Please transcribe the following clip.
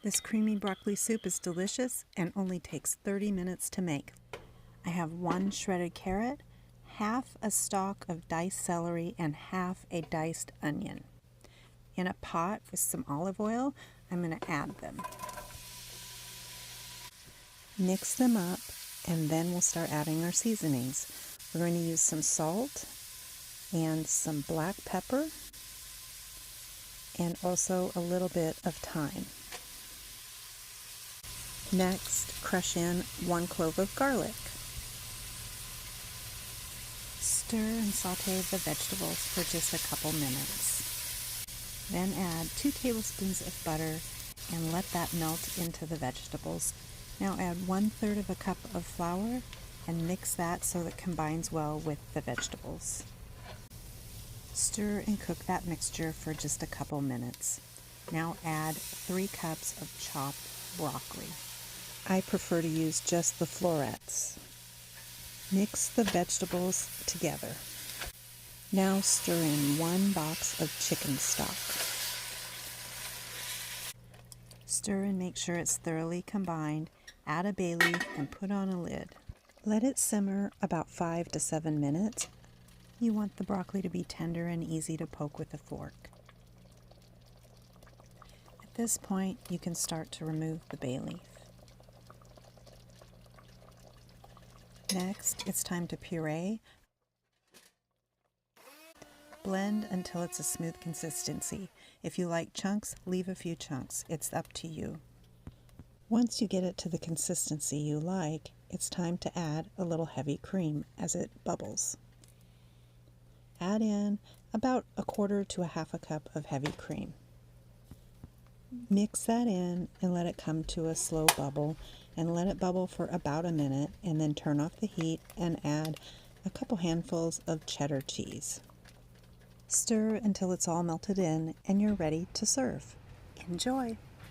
This creamy broccoli soup is delicious and only takes 30 minutes to make. I have 1 shredded carrot, half a stalk of diced celery, and half a diced onion. In a pot with some olive oil, I'm going to add them. Mix them up, and then we'll start adding our seasonings. We're going to use some salt and some black pepper and also a little bit of thyme. Next, crush in 1 clove of garlic. Stir and saute the vegetables for just a couple minutes. Then add 2 tablespoons of butter and let that melt into the vegetables. Now add 1/3 of a cup of flour and mix that so it combines well with the vegetables. Stir and cook that mixture for just a couple minutes. Now add 3 cups of chopped broccoli. I prefer to use just the florets. Mix the vegetables together. Now stir in 1 box of chicken stock. Stir and make sure it's thoroughly combined. Add a bay leaf and put on a lid. Let it simmer about 5 to 7 minutes. You want the broccoli to be tender and easy to poke with a fork. At this point, you can start to remove the bay leaf. Next, it's time to puree. Blend until it's a smooth consistency. If you like chunks, leave a few chunks. It's up to you. Once you get it to the consistency you like, it's time to add a little heavy cream as it bubbles. Add in about 1/4 to 1/2 cup of heavy cream. Mix that in and let it come to a slow bubble, and let it bubble for about a minute, and then turn off the heat and add a couple handfuls of cheddar cheese. Stir until it's all melted in and you're ready to serve. Enjoy!